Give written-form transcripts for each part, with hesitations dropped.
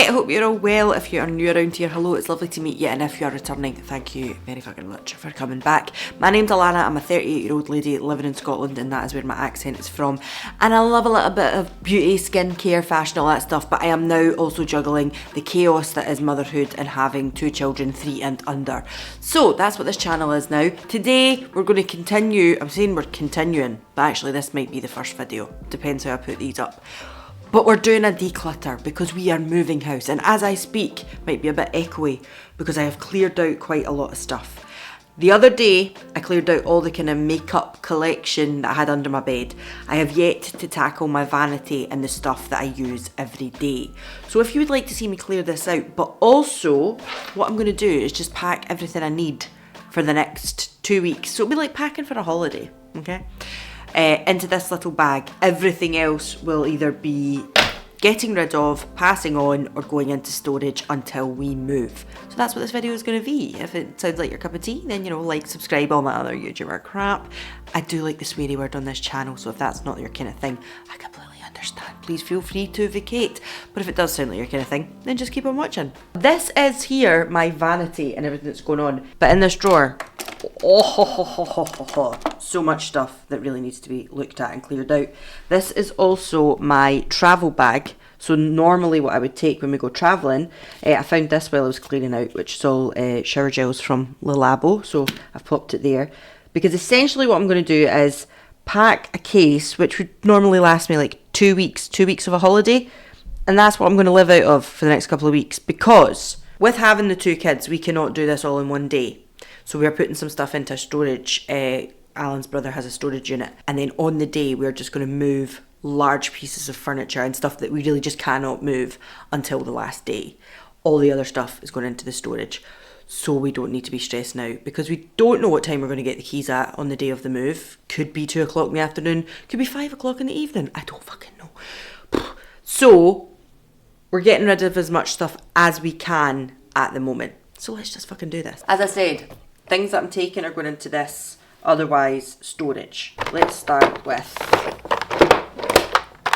Right, I hope you're all well. If you are new around here, hello, it's lovely to meet you, and if you are returning, thank you very fucking much for coming back. My name's Alana, I'm a 38-year-old lady living in Scotland, and that is where my accent is from, and I love a little bit of beauty, skincare, fashion, all that stuff, but I am now also juggling the chaos that is motherhood and having 2 children, 3 and under. So that's what this channel is now. Today we're going to continue, I'm saying we're continuing, but actually this might be the first video, depends how I put these up. But we're doing a declutter because we are moving house, and as I speak, might be a bit echoey because I have cleared out quite a lot of stuff. The other day, I cleared out all the kind of makeup collection that I had under my bed. I have yet to tackle my vanity and the stuff that I use every day. So if you would like to see me clear this out, but also what I'm going to do is just pack everything I need for the next 2 weeks. So it'll be like packing for a holiday, okay? Into this little bag. Everything else will either be getting rid of, passing on, or going into storage until we move. So that's what this video is going to be. If it sounds like your cup of tea, then, you know, like, subscribe, all that other YouTuber crap. I do like the sweary word on this channel, so if that's not your kind of thing, I completely understand. Please feel free to vacate. But if it does sound like your kind of thing, then just keep on watching. This is here my vanity and everything that's going on. But in this drawer, so much stuff that really needs to be looked at and cleared out. This is also my travel bag. So normally what I would take when we go travelling, I found this while I was clearing out, which is all shower gels from Le Labo. So I've popped it there. Because essentially what I'm going to do is pack a case, which would normally last me like 2 weeks, 2 weeks of a holiday. And that's what I'm going to live out of for the next couple of weeks. Because with having the 2 kids, we cannot do this all in one day. So we're putting some stuff into storage. Alan's brother has a storage unit. And then on the day, we're just going to move large pieces of furniture and stuff that we really just cannot move until the last day. All the other stuff is going into the storage. So we don't need to be stressing out because we don't know what time we're going to get the keys at on the day of the move. Could be 2 o'clock in the afternoon. Could be 5 o'clock in the evening. I don't fucking know. So we're getting rid of as much stuff as we can at the moment. So let's just fucking do this. As I said, things that I'm taking are going into this, otherwise storage. Let's start with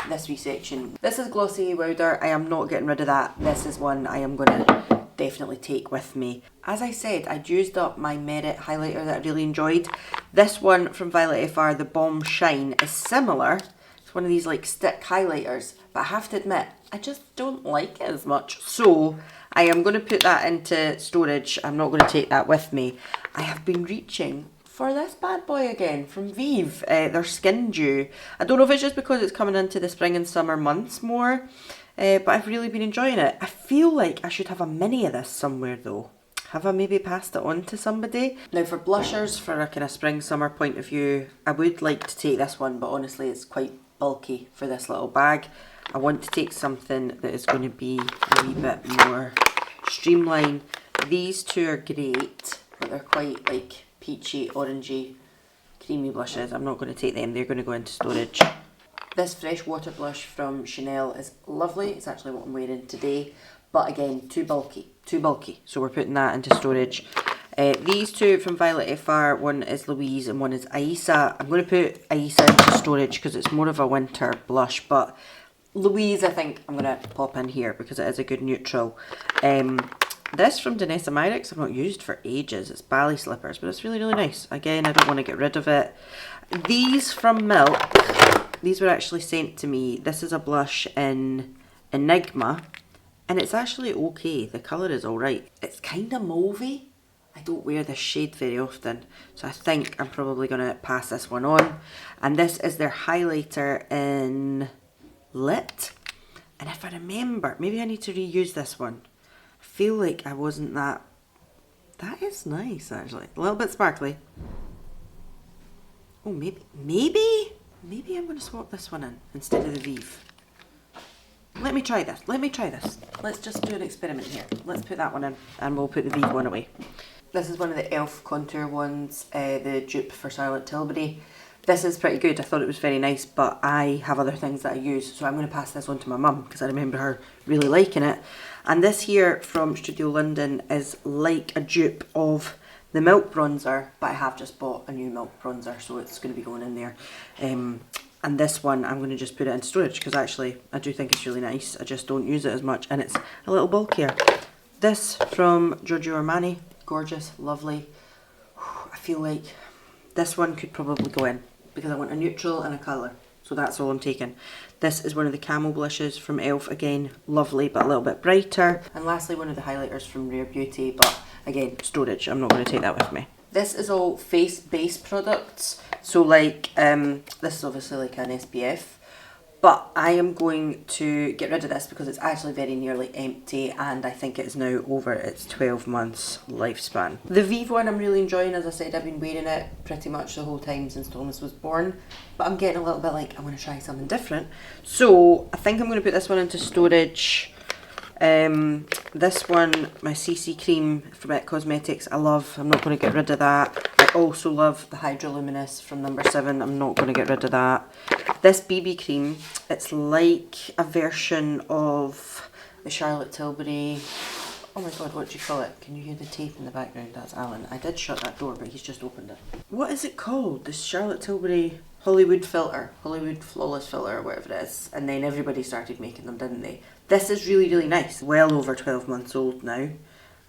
this wee section. This is Glossy Powder. I am not getting rid of that. This is one I am going to definitely take with me. As I said, I'd used up my Merit highlighter that I really enjoyed. This one from Violet FR, the Bomb Shine, is similar. It's one of these like stick highlighters, but I have to admit, I just don't like it as much. So I am going to put that into storage. I'm not going to take that with me. I have been reaching for this bad boy again from Vive, their Skin Dew. I don't know if it's just because it's coming into the spring and summer months more, but I've really been enjoying it. I feel like I should have a mini of this somewhere though. Have I maybe passed it on to somebody? Now for blushers, for a kind of spring summer point of view, I would like to take this one, but honestly it's quite bulky for this little bag. I want to take something that is going to be a wee bit more streamlined. These 2 are great, but they're quite like peachy, orangey, creamy blushes. I'm not going to take them, they're going to go into storage. This Fresh Water blush from Chanel is lovely. It's actually what I'm wearing today, but again, too bulky, so we're putting that into storage. These 2 from Violet FR, one is Louise and one is Aisa. I'm going to put Aisa into storage because it's more of a winter blush, but Louise I think I'm going to pop in here because it is a good neutral. This from Danessa Myricks I've not used for ages. It's ballet slippers, but it's really, really nice. Again, I don't want to get rid of it. These from Milk, these were actually sent to me. This is a blush in Enigma, and it's actually okay. The colour is alright. It's kind of mauvey. I don't wear this shade very often, so I think I'm probably going to pass this one on. And this is their highlighter in Lit. And if I remember, maybe I need to reuse this one. I feel like I wasn't that... That is nice, actually. A little bit sparkly. Oh, maybe I'm going to swap this one in instead of the Vive. Let me try this. Let's just do an experiment here. Let's put that one in and we'll put the Vive one away. This is one of the e.l.f. contour ones, the dupe for Charlotte Tilbury. This is pretty good. I thought it was very nice, but I have other things that I use, so I'm going to pass this on to my mum because I remember her really liking it. And this here from Studio London is like a dupe of the Milk bronzer, but I have just bought a new Milk bronzer, so it's going to be going in there. And this one, I'm going to just put it into storage because actually I do think it's really nice. I just don't use it as much and it's a little bulkier. This from Giorgio Armani, gorgeous, lovely. I feel like this one could probably go in because I want a neutral and a colour. So that's all I'm taking. This is one of the Camo blushes from ELF. Again, lovely but a little bit brighter. And lastly, one of the highlighters from Rare Beauty, but again, storage. I'm not going to take that with me. This is all face-based products. So like, this is obviously like an SPF. But I am going to get rid of this because it's actually very nearly empty and I think it is now over its 12 months lifespan. The Vive one I'm really enjoying. As I said, I've been wearing it pretty much the whole time since Thomas was born. But I'm getting a little bit like, I want to try something different. So I think I'm going to put this one into storage. This one, my CC cream from It Cosmetics, I love. I'm not going to get rid of that. I also love the Hydroluminous from number 7. I'm not going to get rid of that. This BB cream, it's like a version of the Charlotte Tilbury. Oh my god, what do you call it? Can you hear the tape in the background? That's Alan. I did shut that door, but he's just opened it. What is it called? The Charlotte Tilbury Hollywood filter, Hollywood Flawless filter, or whatever it is. And then everybody started making them, didn't they? This is really, really nice. Well over 12 months old now.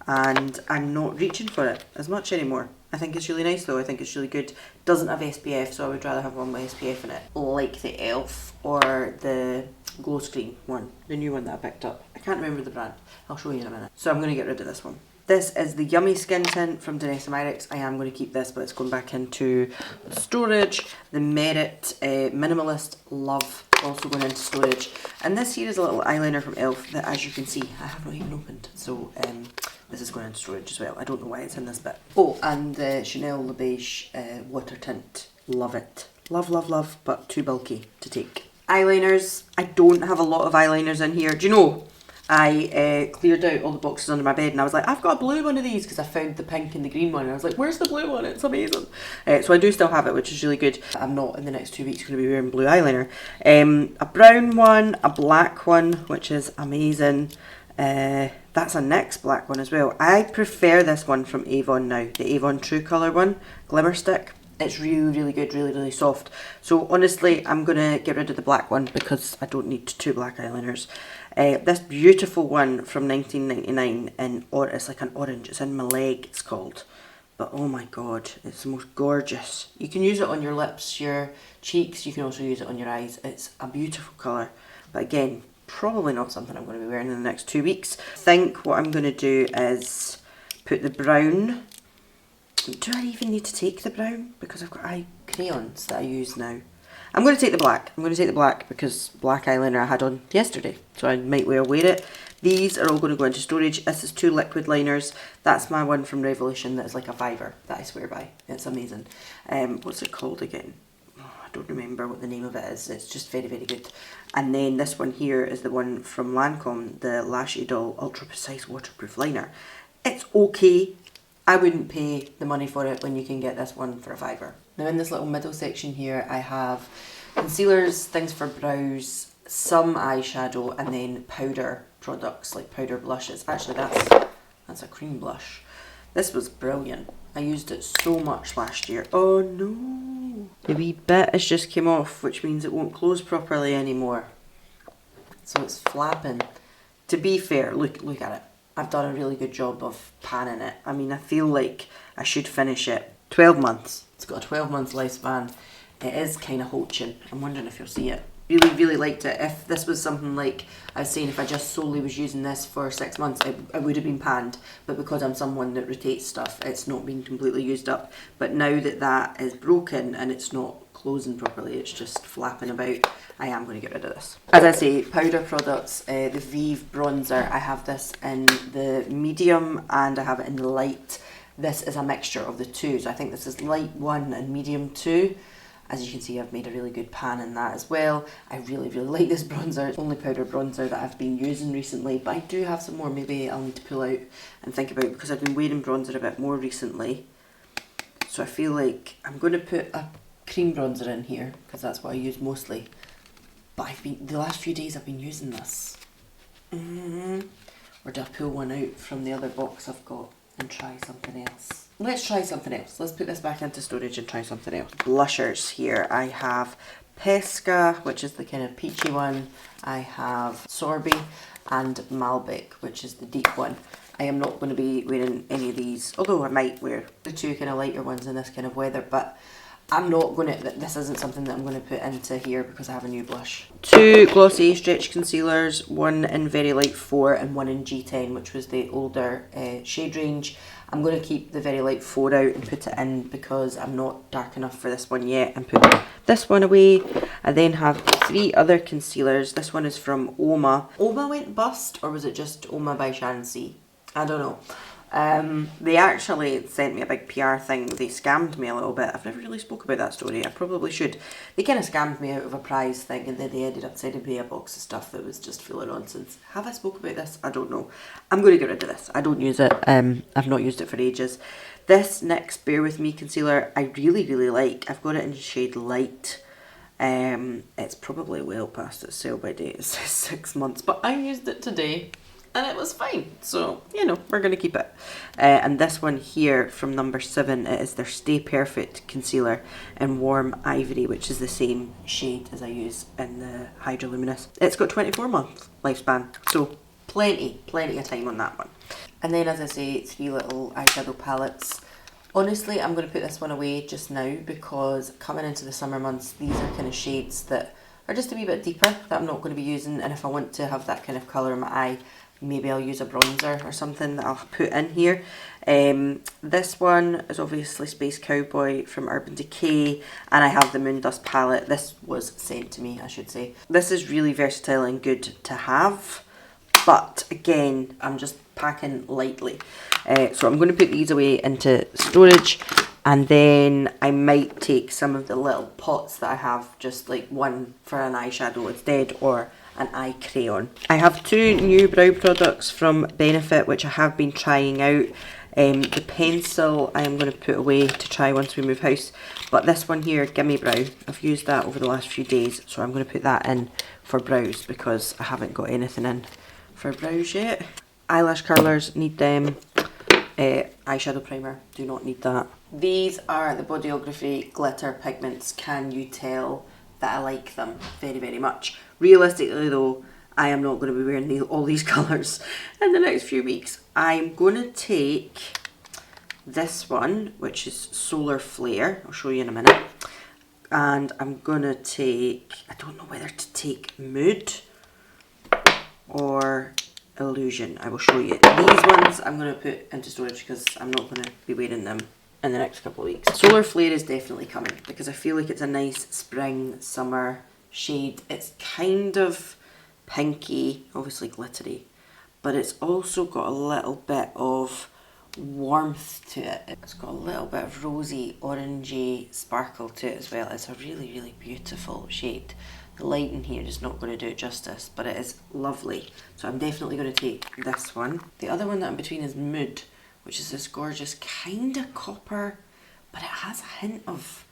And I'm not reaching for it as much anymore. I think it's really nice though. I think it's really good. Doesn't have SPF, so I would rather have one with SPF in it. Like the ELF or the Glow Screen one. The new one that I picked up. I can't remember the brand. I'll show you in a minute. So I'm going to get rid of this one. This is the Yummy Skin Tint from Danessa Myricks. I am going to keep this, but it's going back into storage. The Merit Minimalist Love, also going into storage. And this here is a little eyeliner from ELF that, as you can see, I have not even opened. So this is going into storage as well. I don't know why it's in this bit. Oh, and the Chanel Le Beige Water Tint. Love it. Love, love, love, but too bulky to take. Eyeliners. I don't have a lot of eyeliners in here. Do you know? I cleared out all the boxes under my bed and I was like, I've got a blue one of these because I found the pink and the green one and I was like, where's the blue one? It's amazing. So I do still have it, which is really good. I'm not in the next 2 weeks going to be wearing blue eyeliner. A brown one, a black one, which is amazing. That's a NYX black one as well. I prefer this one from Avon now, the Avon True Colour one, Glimmer Stick. It's really, really good, really, really soft. So honestly, I'm going to get rid of the black one because I don't need 2 black eyeliners. This beautiful one from 1999, and it's like an orange, it's in My Leg, it's called. But oh my god, it's the most gorgeous. You can use it on your lips, your cheeks, you can also use it on your eyes. It's a beautiful colour. But again, probably not something I'm going to be wearing in the next 2 weeks. I think what I'm going to do is put the brown. Do I even need to take the brown? Because I've got eye crayons that I use now. I'm going to take the black. I'm going to take the black because black eyeliner I had on yesterday. So I might well wear it. These are all going to go into storage. This is 2 liquid liners. That's my one from Revolution that is like a fiver that I swear by. It's amazing. What's it called again? Oh, I don't remember what the name of it is. It's just very, very good. And then this one here is the one from Lancome, the Lash Idol Ultra Precise Waterproof Liner. It's okay. I wouldn't pay the money for it when you can get this one for a fiver. Now in this little middle section here I have concealers, things for brows, some eyeshadow and then powder products like powder blushes. Actually that's a cream blush. This was brilliant. I used it so much last year. Oh no! The wee bit has just came off, which means it won't close properly anymore. So it's flapping. To be fair, look at it. I've done a really good job of panning it. I mean, I feel like I should finish it. 12 months. It's got a 12-month lifespan. It is kind of hoaching. I'm wondering if you'll see it. Really, really liked it. If this was something like, I was saying, if I just solely was using this for 6 months, I would have been panned. But because I'm someone that rotates stuff, it's not been completely used up. But now that that is broken and it's not closing properly, it's just flapping about, I am going to get rid of this. As I say, powder products, the Vive bronzer, I have this in the medium and I have it in the light. This is a mixture of the two, so I think this is light 1 and medium 2. As you can see, I've made a really good pan in that as well. I really, really like this bronzer. It's only powder bronzer that I've been using recently, but I do have some more maybe I'll need to pull out and think about because I've been wearing bronzer a bit more recently. So I feel like I'm going to put a cream bronzer in here because that's what I use mostly. But the last few days I've been using this. Or do I pull one out from the other box I've got and try something else? Let's try something else. Let's put this back into storage and try something else. Blushers here. I have Pesca, which is the kind of peachy one. I have Sorbet and Malbec, which is the deep one. I am not going to be wearing any of these, although I might wear the two kind of lighter ones in this kind of weather, but I'm not going to, this isn't something that I'm going to put into here because I have a new blush. Two glossy stretch concealers, one in Very Light 4 and one in G10, which was the older shade range. I'm going to keep the Very Light 4 out and put it in because I'm not dark enough for this one yet, and put this one away. I then have 3 other concealers. This one is from Oma. Oma went bust, or was it just Oma by Shancy? I don't know. They actually sent me a big PR thing. They scammed me a little bit. I've never really spoke about that story. I probably should. They kind of scammed me out of a prize thing, and then they ended up sending me a box of stuff that was just full of nonsense. Have I spoke about this? I don't know. I'm going to get rid of this. I don't use it. I've not used it for ages. This NYX Bear With Me concealer I really, really like. I've got it in shade Light. It's probably well past its sell by date. It says 6 months, but I used it today and it was fine, so you know, we're going to keep it. And this one here from number 7, it is their Stay Perfect concealer in Warm Ivory, which is the same shade as I use in the Hydroluminous. It's got 24-month lifespan, so plenty of time on that one. And then, as I say, 3 little eyeshadow palettes. Honestly, I'm going to put this one away just now because coming into the summer months, these are kind of shades that are just a wee bit deeper that I'm not going to be using, and if I want to have that kind of colour in my eye, maybe I'll use a bronzer or something that I'll put in here. This one is obviously Space Cowboy from Urban Decay, and I have the Moondust palette. This was sent to me, I should say. This is really versatile and good to have, but again, I'm just packing lightly. So I'm going to put these away into storage, and then I might take some of the little pots that I have, just like one for an eyeshadow instead, or an eye crayon. I have 2 new brow products from Benefit which I have been trying out. The pencil I am going to put away to try once we move house, but this one here, Gimme Brow, I've used that over the last few days, so I'm going to put that in for brows because I haven't got anything in for brows yet. Eyelash curlers, need them. Eyeshadow primer, do not need that. These are the Bodyography glitter pigments. Can you tell that I like them very, very much? Realistically though, I am not going to be wearing all these colours in the next few weeks. I'm going to take this one, which is Solar Flare. I'll show you in a minute. And I'm going to take, I don't know whether to take Mood or Illusion. I will show you. These ones I'm going to put into storage because I'm not going to be wearing them in the next couple of weeks. Solar Flare is definitely coming because I feel like it's a nice spring, summer shade. It's kind of pinky, obviously glittery, but it's also got a little bit of warmth to it. It's got a little bit of rosy, orangey sparkle to it as well. It's a really, really beautiful shade. The light in here is not going to do it justice, but it is lovely. So I'm definitely going to take this one. The other one that I'm between is Mood, which is this gorgeous kind of copper, but it has a hint of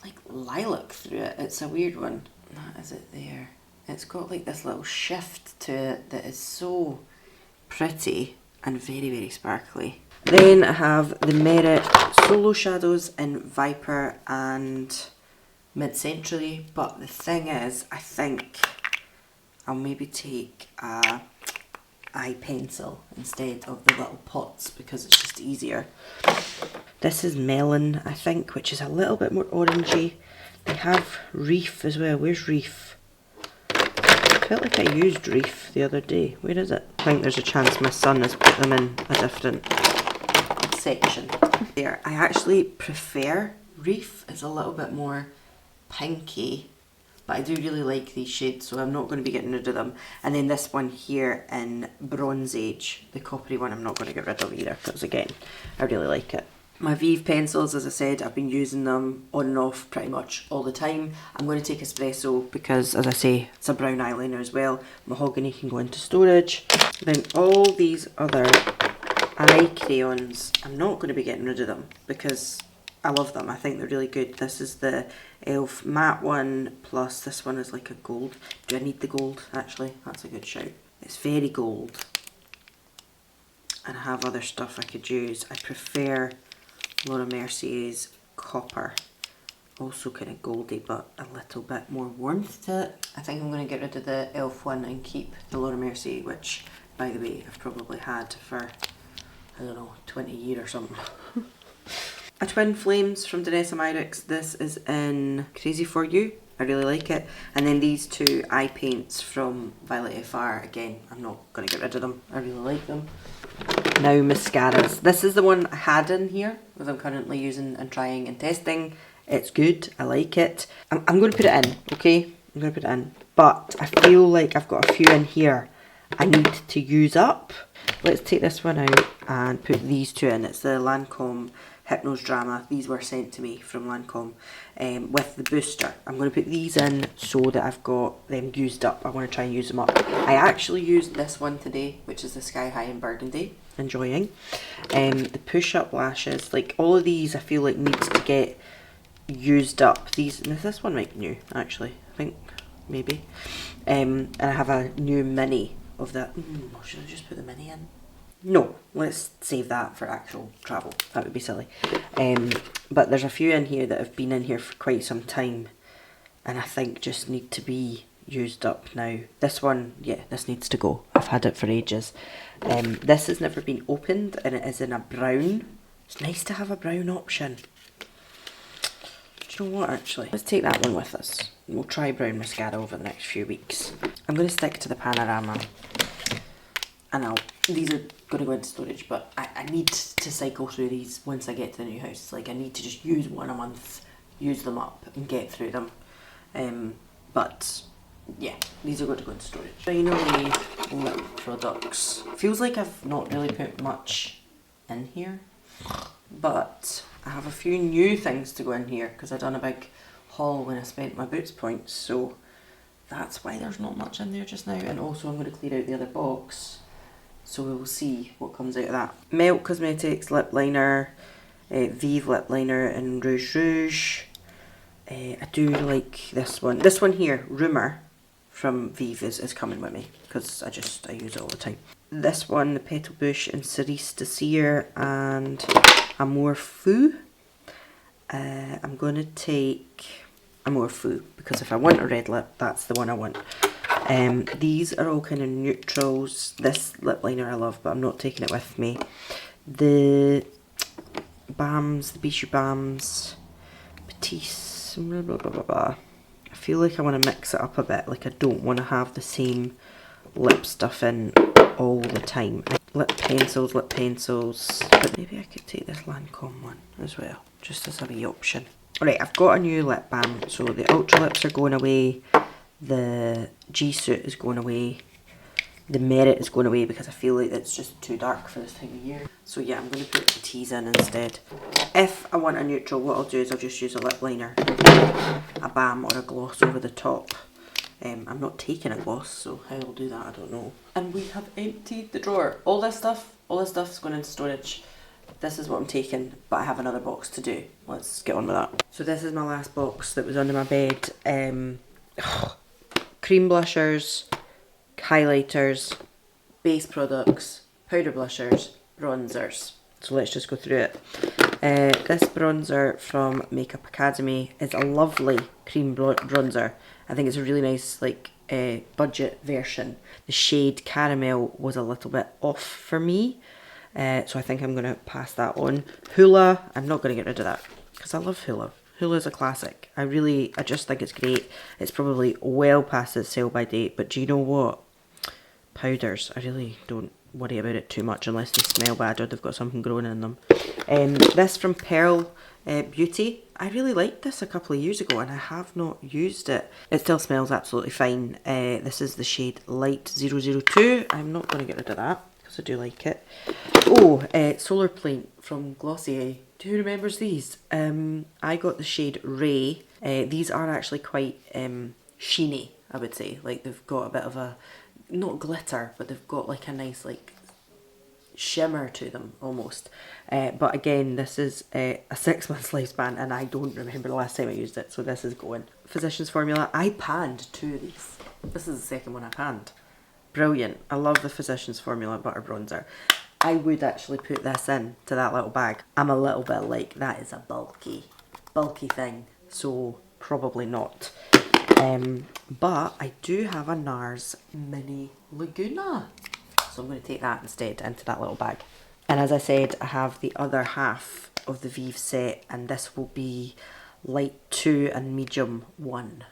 like lilac through it. It's a weird one. That is it there. It's got like this little shift to it that is so pretty and very, very sparkly. Then I have the Merit Solo Shadows in Viper and Mid-Century, but the thing is, I think I'll maybe take a eye pencil instead of the little pots because it's just easier. This is Melon, I think, which is a little bit more orangey. They have Reef as well. Where's Reef? I felt like I used Reef the other day. Where is it? I think there's a chance my son has put them in a different section. There, I actually prefer Reef. It's a little bit more pinky, but I do really like these shades, so I'm not going to be getting rid of them. And then this one here in Bronze Age, the coppery one, I'm not going to get rid of either because again, I really like it. My Vive pencils, as I said, I've been using them on and off pretty much all the time. I'm going to take Espresso because, as I say, it's a brown eyeliner as well. Mahogany can go into storage. Then all these other eye crayons, I'm not going to be getting rid of them because I love them. I think they're really good. This is the e.l.f. matte one, plus this one is like a gold. Do I need the gold? Actually, that's a good shout. It's very gold. And I have other stuff I could use. I prefer Laura Mercier's copper Also kind of goldy, but a little bit more warmth to it. I think I'm going to get rid of the e.l.f. one and keep the Laura Mercier, which, by the way, I've probably had for, I don't know, 20 years or something. A Twin Flames from Danessa Myricks. This is in Crazy For You. I really like it. And then these two eye paints from Vanity. Again, I'm not going to get rid of them. I really like them. Now mascaras. This is the one I had in here, because I'm currently using and trying and testing. It's good. I like it. I'm going to put it in, okay? I'm going to put it in. But I feel like I've got a few in here I need to use up. Let's take this one out and put these two in. It's the Lancome Hypnose Drama. These were sent to me from Lancome with the booster. I'm going to put these in so that I've got them used up. I want to try and use them up. I actually used this one today, which is the Sky High in Burgundy. Enjoying. The push-up lashes. Like, all of these I feel like needs to get used up. This one might be new, actually. I think, maybe. And I have a new mini of that. Should I just put the mini in? No, let's save that for actual travel. That would be silly. But there's a few in here that have been in here for quite some time, and I think just need to be used up now. This one, yeah, this needs to go. I've had it for ages. This has never been opened, and it is in a brown. It's nice to have a brown option. Do you know what, actually? Let's take that one with us. We'll try brown mascara over the next few weeks. I'm going to stick to the Panorama. And these are going to go into storage, but I need to cycle through these once I get to the new house. Like, I need to just use one a month, use them up and get through them. But yeah, these are going to go into storage. Finally, lip products. Feels like I've not really put much in here, but I have a few new things to go in here because I done a big haul when I spent my Boots points, so that's why there's not much in there just now. And also I'm going to clear out the other box, so we will see what comes out of that. Melt Cosmetics lip liner, Vive lip liner in Rouge Rouge. I do like this one. This one here, Rumour from Vive is coming with me because I use it all the time. This one, the Petal Bush in Cerise Desir and Amour Fou. I'm going to take Amour Fou because if I want a red lip, that's the one I want. These are all kind of neutrals. This lip liner I love, but I'm not taking it with me. The Balms, the Bijou Balms, Petite, blah, blah, blah, blah, blah. I feel like I want to mix it up a bit. Like, I don't want to have the same lip stuff in all the time. Lip pencils, but maybe I could take this Lancome one as well, just as a wee option. Alright, I've got a new lip balm, so the Ultra Lips are going away, the G-Suit is going away, the Merit is going away because I feel like it's just too dark for this time of year. So yeah, I'm going to put the teas in instead. If I want a neutral, what I'll do is I'll just use a lip liner, a balm or a gloss over the top. I'm not taking a gloss, so how I'll do that, I don't know. And we have emptied the drawer. All this stuff is going into storage. This is what I'm taking, but I have another box to do. Let's get on with that. So this is my last box that was under my bed. Cream blushers, highlighters, base products, powder blushers, bronzers. So let's just go through it. This bronzer from Makeup Academy is a lovely cream bronzer. I think it's a really nice, like, budget version. The shade Caramel was a little bit off for me, so I think I'm going to pass that on. Hoola, I'm not going to get rid of that because I love Hoola. Hoola is a classic. I just think it's great. It's probably well past its sell by date, but do you know what? Powders, I really don't worry about it too much unless they smell bad or they've got something growing in them. This from Pearl Beauty. I really liked this a couple of years ago and I have not used it. It still smells absolutely fine. This is the shade Light 002. I'm not going to get rid of that because I do like it. Oh, Solar Plate from Glossier. Who remembers these? I got the shade Ray. These are actually quite sheeny, I would say. Like, they've got a bit of a, not glitter, but they've got like a nice like shimmer to them almost. But again, this is a 6 month lifespan and I don't remember the last time I used it, so this is going. Physicians Formula, I panned 2 of these. This is the second one I panned. Brilliant. I love the Physicians Formula Butter Bronzer. I would actually put this in to that little bag. I'm a little bit like, that is a bulky thing. so probably not. But I do have a NARS Mini Laguna, so I'm going to take that instead into that little bag. And as I said, I have the other half of the Vive set, and this will be light 2 and medium 1.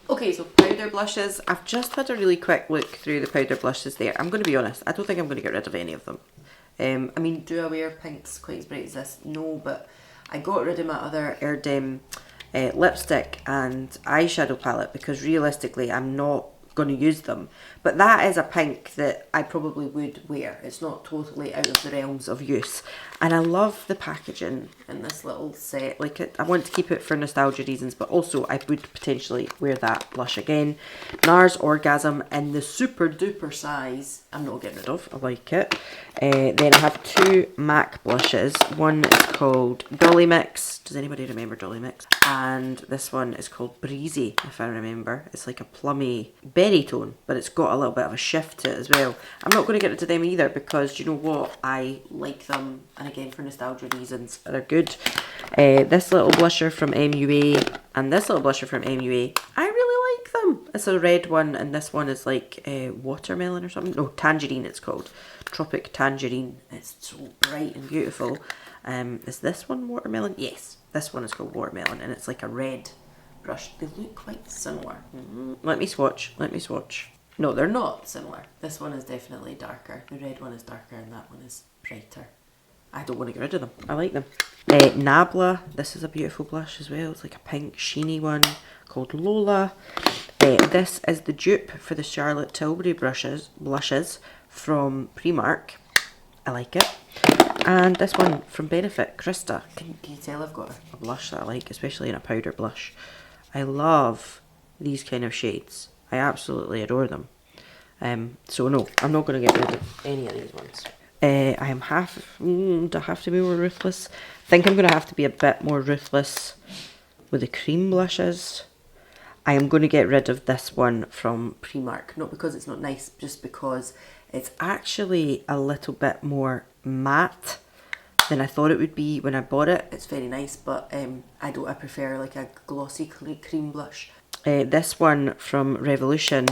Okay, so powder blushes. I've just had a really quick look through the powder blushes there. I'm going to be honest, I don't think I'm going to get rid of any of them. I mean, do I wear pinks quite as bright as this? No, but I got rid of my other Erdem lipstick and eyeshadow palette because realistically I'm not going to use them. But that is a pink that I probably would wear. It's not totally out of the realms of use. And I love the packaging in this little set. Like, I want to keep it for nostalgia reasons, but also I would potentially wear that blush again. NARS Orgasm in the super duper size. I'm not getting rid of. I like it. Then I have 2 MAC blushes. One is called Dolly Mix. Does anybody remember Dolly Mix? And this one is called Breezy, if I remember. It's like a plummy berry tone, but it's got a little bit of a shift to it as well. I'm not going to get into them either because, do you know what? I like them, and again, for nostalgia reasons, they're good. This little blusher from MUA and this little blusher from MUA, I really like them. It's a red one, and this one is like watermelon or something. No, tangerine it's called. Tropic Tangerine. It's so bright and beautiful. Is this one watermelon? Yes, this one is called watermelon, and it's like a red brush. They look quite similar. Let me swatch. Let me swatch. No, they're not similar. This one is definitely darker. The red one is darker, and that one is brighter. I don't want to get rid of them. I like them. Nabla. This is a beautiful blush as well. It's like a pink sheeny one called Lola. This is the dupe for the Charlotte Tilbury blushes from Primark. I like it. And this one from Benefit, Krista. Can you tell I've got a blush that I like, especially in a powder blush. I love these kind of shades. I absolutely adore them. So no, I'm not going to get rid of any of these ones. Do I have to be more ruthless? I think I'm going to have to be a bit more ruthless with the cream blushes. I am going to get rid of this one from Primark. Not because it's not nice, just because it's actually a little bit more matte than I thought it would be when I bought it. It's very nice, but I prefer like a glossy cream blush. This one from Revolution.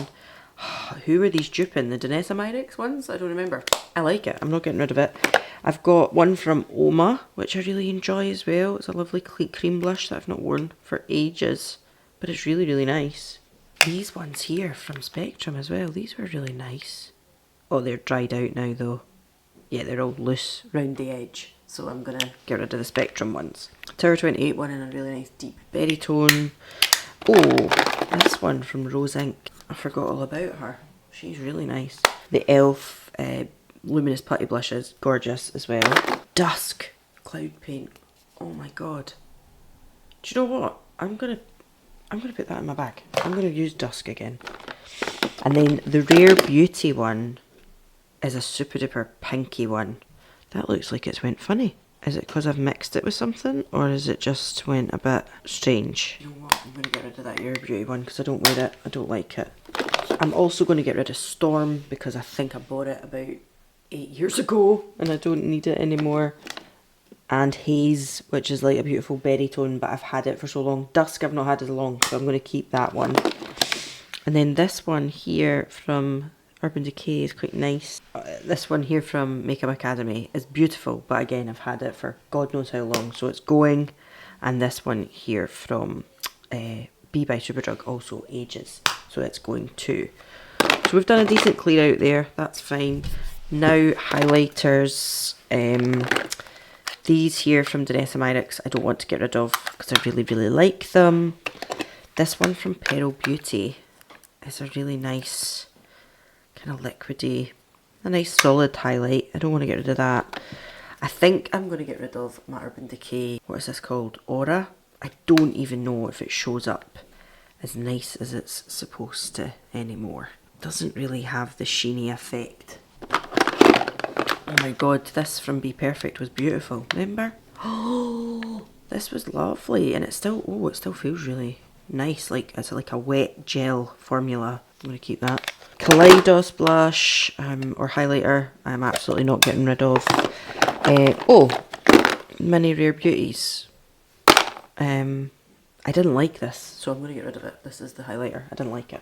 Who were these duping? The Danessa Myrix ones? I don't remember. I like it. I'm not getting rid of it. I've got one from Oma, which I really enjoy as well. It's a lovely cream blush that I've not worn for ages, but it's really, really nice. These ones here from Spectrum as well. These were really nice. Oh, they're dried out now though. Yeah, they're all loose round the edge. So I'm going to get rid of the Spectrum ones. Tower 28 one in a really nice deep berry tone. Oh, this one from Rose Inc. I forgot all about her. She's really nice. The e.l.f. Luminous Putty blushes, gorgeous as well. Dusk Cloud Paint. Oh my god. Do you know what? I'm gonna put that in my bag. I'm gonna use Dusk again. And then the Rare Beauty one is a super duper pinky one. That looks like it's went funny. Is it because I've mixed it with something, or is it just went a bit strange? You know what? I'm going to get rid of that Rare Beauty one because I don't wear it. I don't like it. I'm also going to get rid of Storm because I think I bought it about 8 years ago and I don't need it anymore. And Haze, which is like a beautiful berry tone, but I've had it for so long. Dusk I've not had as long, so I'm going to keep that one. And then this one here from Urban Decay is quite nice. This one here from Makeup Academy is beautiful, but again I've had it for God knows how long, so it's going. And this one here from Be by Superdrug also ages, so it's going too. So we've done a decent clear out there, that's fine. Now highlighters. These here from Danessa Myrix I don't want to get rid of because I really, really like them. This one from Pearl Beauty is a really nice kind of liquidy, a nice solid highlight. I don't want to get rid of that. I think I'm going to get rid of my Urban Decay, what is this called? Aura. I don't even know if it shows up as nice as it's supposed to anymore. Doesn't really have the sheeny effect. Oh my god, this from Be Perfect was beautiful, remember? Oh, this was lovely, and it still feels really nice, like it's like a wet gel formula. I'm going to keep that. Kaleidos blush or highlighter I'm absolutely not getting rid of. Oh, Mini Rare Beauties. I didn't like this, so I'm going to get rid of it. This is the highlighter. I didn't like it.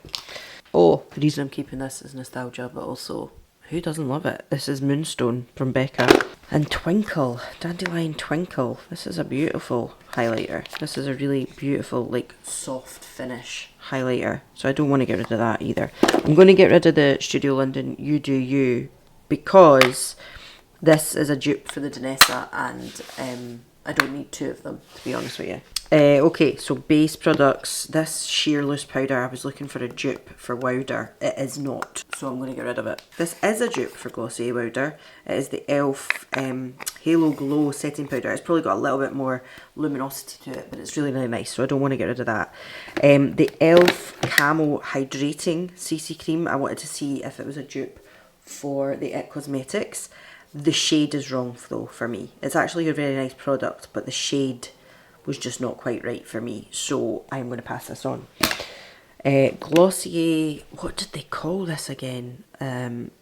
Oh, the reason I'm keeping this is nostalgia, but also, who doesn't love it? This is Moonstone from Becca. And Twinkle, Dandelion Twinkle. This is a beautiful highlighter. This is a really beautiful, like, soft finish highlighter. So I don't want to get rid of that either. I'm going to get rid of the Studio London You Do You because this is a dupe for the Danessa and I don't need two of them, to be honest with you. Okay, so base products. This sheer loose powder, I was looking for a dupe for Wowder. It is not, so I'm going to get rid of it. This is a dupe for Glossier Wowder. It is the e.l.f. Halo Glow setting powder. It's probably got a little bit more luminosity to it, but it's really, really nice, so I don't want to get rid of that. The e.l.f. Camo Hydrating CC Cream, I wanted to see if it was a dupe for the It Cosmetics. The shade is wrong though for me. It's actually a very nice product, but the shade was just not quite right for me, so I'm going to pass this on. Glossier, what did they call this again?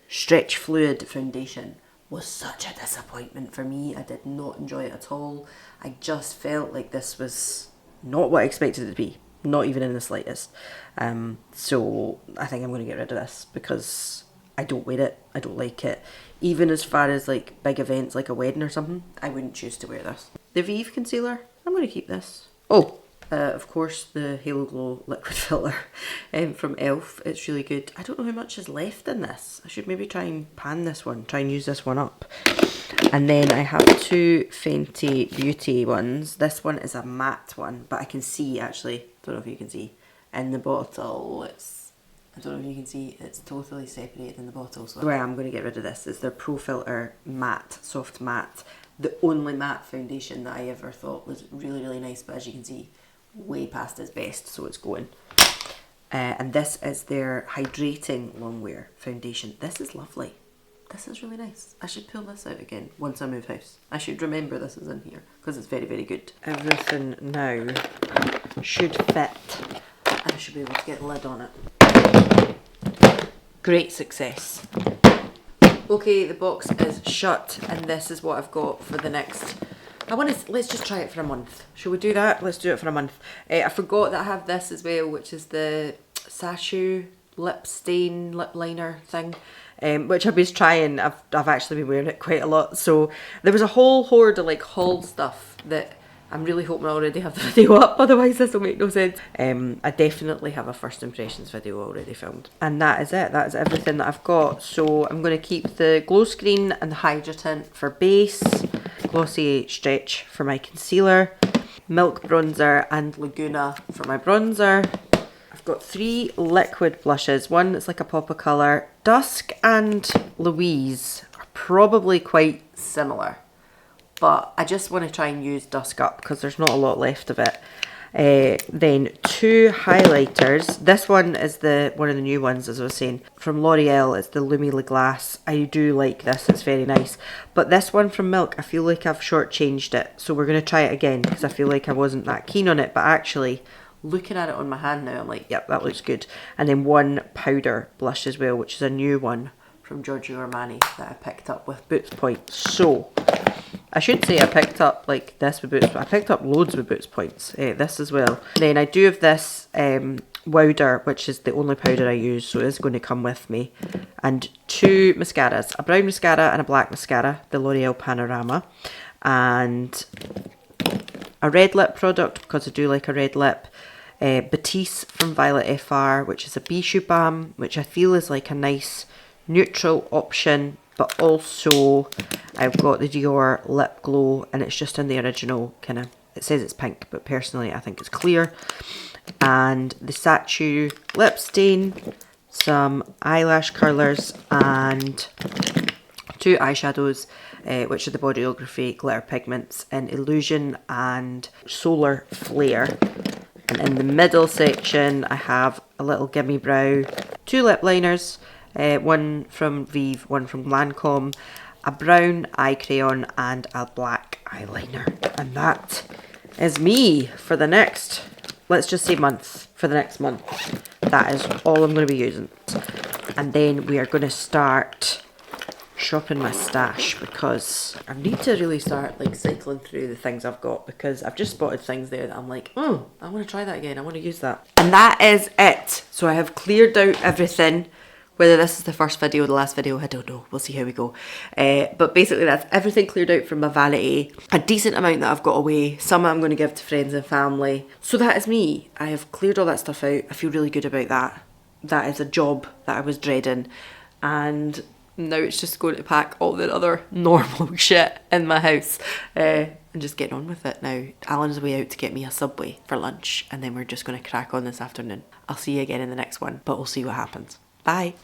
Stretch Fluid Foundation was such a disappointment for me. I did not enjoy it at all. I just felt like this was not what I expected it to be, not even in the slightest. So I think I'm going to get rid of this because I don't wear it, I don't like it. Even as far as like big events like a wedding or something, I wouldn't choose to wear this. The Vive concealer, I'm going to keep this. Oh, of course the Halo Glow liquid filter from e.l.f. It's really good. I don't know how much is left in this. I should maybe try and pan this one, try and use this one up. And then I have two Fenty Beauty ones. This one is a matte one, but I can see actually, don't know if you can see, in the bottle I don't know if you can see, it's totally separated in the bottle. So where I'm going to get rid of this is their Pro Filter Matte, Soft Matte. The only matte foundation that I ever thought was really, really nice, but as you can see, way past its best, so it's going. And this is their Hydrating Longwear Foundation. This is lovely. This is really nice. I should pull this out again once I move house. I should remember this is in here, because it's very, very good. Everything now should fit. I should be able to get the lid on it. Great success. Okay, the box is shut and this is what I've got for the next, let's just try it for a month. Shall we do that? Let's do it for a month. I forgot that I have this as well, which is the Sashu lip stain lip liner thing, which I've been trying. I've actually been wearing it quite a lot. So there was a whole horde of like haul stuff that I'm really hoping I already have the video up, otherwise this will make no sense. I definitely have a first impressions video already filmed. And that is it, that is everything that I've got. So I'm going to keep the Glow Screen and the Hydratint for base, Glossier Stretch for my concealer, Milk Bronzer and Laguna for my bronzer. I've got 3 liquid blushes, one that's like a pop of colour. Dusk and Louise are probably quite similar, but I just want to try and use Dusk up because there's not a lot left of it. Then 2 highlighters. This one is one of the new ones, as I was saying, from L'Oreal. It's the Lumi Le Glace. I do like this, it's very nice. But this one from Milk, I feel like I've shortchanged it, so we're going to try it again because I feel like I wasn't that keen on it, but actually looking at it on my hand now, I'm like, yep, that looks good. And then 1 powder blush as well, which is a new one from Giorgio Armani that I picked up with Boots Points. So I should say I picked up like this with Boots, but I picked up loads with Boots Points, this as well. And then I do have this Wowder, which is the only powder I use, so it is going to come with me. And 2 mascaras, a brown mascara and a black mascara, the L'Oreal Panorama. And a red lip product, because I do like a red lip. Batiste from Violet FR, which is a Bijou Balm, which I feel is like a nice neutral option, but also I've got the Dior Lip Glow, and it's just in the original kind of, it says it's pink, but personally I think it's clear. And the Sachu lip stain, some eyelash curlers, and 2 eyeshadows, which are the Bodyography Glitter Pigments in Illusion and Solar Flare. And in the middle section I have a little Gimme Brow, 2 lip liners, one from Vive, one from Lancome, a brown eye crayon and a black eyeliner. And that is me for the next, let's just say month, for the next month. That is all I'm going to be using. And then we are going to start shopping my stash because I need to really start like cycling through the things I've got, because I've just spotted things there that I'm like, I want to try that again, I want to use that. And that is it. So I have cleared out everything. Whether this is the first video or the last video, I don't know. We'll see how we go. But basically that's everything cleared out from my vanity. A decent amount that I've got away. Some I'm going to give to friends and family. So that is me. I have cleared all that stuff out. I feel really good about that. That is a job that I was dreading. And now it's just going to pack all the other normal shit in my house. And just getting on with it now. Alan's way out to get me a Subway for lunch. And then we're just going to crack on this afternoon. I'll see you again in the next one. But we'll see what happens. Bye.